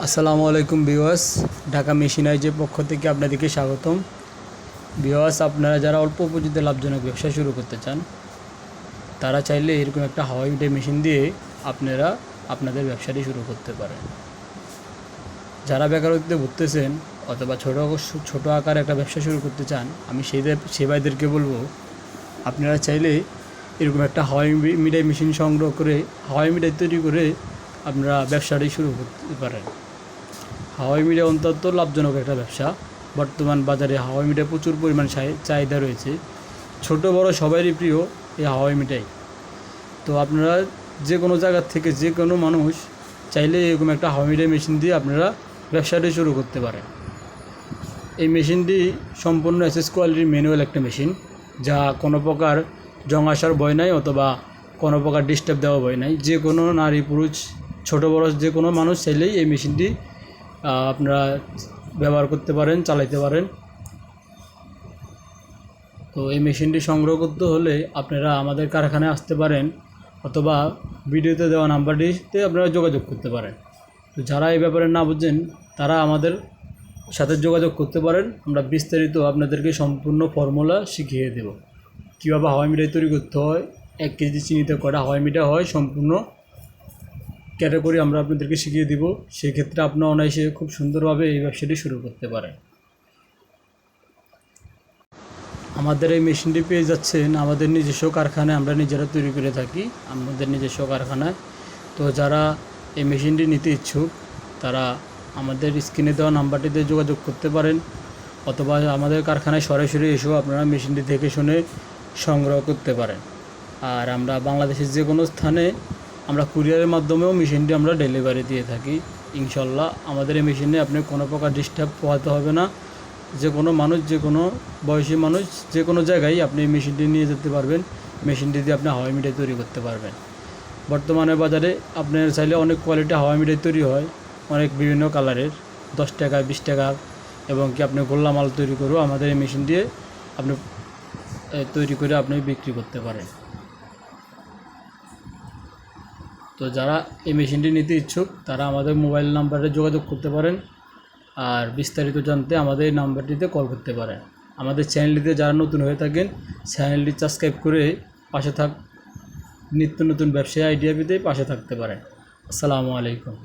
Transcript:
আসসালামু আলাইকুম ভিউয়ার্স, ঢাকা মেশিনাইজের পক্ষ থেকে আপনাদেরকে স্বাগতম। ভিউয়ার্স, আপনারা যারা অল্প পুঁজিতে লাভজনক ব্যবসা শুরু করতে চান তারা চাইলে এরকম একটা হাওয়াই মিটার মেশিন দিয়ে আপনারা আপনাদের ব্যবসাটি শুরু করতে পারেন। যারা বেকারত্বে ভুগতেছেন অথবা ছোট আকারে একটা ব্যবসা শুরু করতে চান, আমি সেই ভাইদেরকে বলবো আপনারা চাইলে এরকম একটা হাওয়াই মিটার মেশিন সংগ্রহ করে হাওয়াই মিটার তৈরি করে আপনারা ব্যবসাটি শুরু করতে পারেন। হাওয়াই মিডিয়া অত্যন্ত লাভজনক একটা ব্যবসা। বর্তমান বাজারে হাওয়াই মিডিয়া প্রচুর পরিমাণ চাহিদা রয়েছে। ছোট বড় সবারই প্রিয় এই হাওয়াই মিঠাই। তো আপনারা যে কোনো জায়গা থেকে যে কোনো মানুষ চাইলে এরকম একটা হাওয়াই মিঠাই মেশিন দিয়ে আপনারা ব্যবসাটি শুরু করতে পারেন। এই মেশিনটি সম্পূর্ণ এসএস কোয়ালিটির ম্যানুয়াল একটা মেশিন, যা কোনো প্রকার জং আসার ভয় নাই অথবা কোনো প্রকার ডিস্টার্ব দেওয়া ভয় নাই। যে কোনো নারী পুরুষ ছোট বড় যে কোনো মানুষ চাইলেই এই মেশিনটি আপনারা ব্যবহার করতে পারেন, চালাইতে পারেন। তো এই মেশিনটি সংগ্রহ করতে হলে আপনারা আমাদের কারখানায় আসতে পারেন অথবা ভিডিওতে দেওয়া নাম্বারটিতে আপনারা যোগাযোগ করতে পারেন। তো যারা এই ব্যাপারে না বুঝেন তারা আমাদের সাথে যোগাযোগ করতে পারেন। আমরা বিস্তারিত আপনাদেরকে সম্পূর্ণ ফর্মুলা শিখিয়ে দেব, কীভাবে হাওয়াই মিঠাই তৈরি করতে হয়, 1 কেজি চিনিতে কটা হাওয়াই মিঠাই হয়, সম্পূর্ণ ক্যাটাগরি আমরা আপনাদেরকে শিখিয়ে দিব। সেক্ষেত্রে আপনারা অনায়াসে খুব সুন্দরভাবে এই ব্যবসাটি শুরু করতে পারেন। আমাদের এই মেশিনটি পেয়ে যাচ্ছেন আমাদের নিজস্ব কারখানায়, আমরা নিজেরা তৈরি করে থাকি আমাদের নিজস্ব কারখানায়। তো যারা এই মেশিনটি নিতে ইচ্ছুক তারা আমাদের স্ক্রিনে দেওয়া নাম্বারটিতে যোগাযোগ করতে পারেন অথবা আমাদের কারখানায় সরাসরি এসেও আপনারা মেশিনটি দেখে শুনে সংগ্রহ করতে পারেন। আর আমরা বাংলাদেশের যে কোনো স্থানে আমরা কুরিয়ারের মাধ্যমেও মেশিনটি আমরা ডেলিভারি দিয়ে থাকি ইনশাল্লাহ। আমাদের এই মেশিনে আপনি কোনো প্রকার ডিস্টার্ব পোহাতে হবে না। যে কোনো মানুষ, যে কোনো বয়সী মানুষ যে কোনো জায়গায় আপনি এই মেশিনটি নিয়ে যেতে পারবেন। মেশিনটি দিয়ে আপনি হাওয়াই মিঠাই তৈরি করতে পারবেন। বর্তমানে বাজারে আপনার চাইলে অনেক কোয়ালিটি হাওয়াই মিঠাই তৈরি হয়, অনেক বিভিন্ন কালারের, 10 টাকা 20 টাকা, এবং কি আপনি গোল্লা মাল তৈরি করেও আমাদের এই মেশিন দিয়ে আপনি তৈরি করে আপনি বিক্রি করতে পারেন। তো যারা এই মেশিনটি নিতে ইচ্ছুক তারা আমাদের মোবাইল নাম্বারে যোগাযোগ করতে পারেন। আর বিস্তারিত জানতে আমাদের এই নাম্বারটিতে কল করতে পারেন। আমাদের চ্যানেলটিতে যারা নতুন হয়ে থাকেন চ্যানেলটি সাবস্ক্রাইব করে নিত্য নতুন ব্যবসায়ী আইডিয়া পেতে পাশে থাকতে পারেন। আসসালামু আলাইকুম।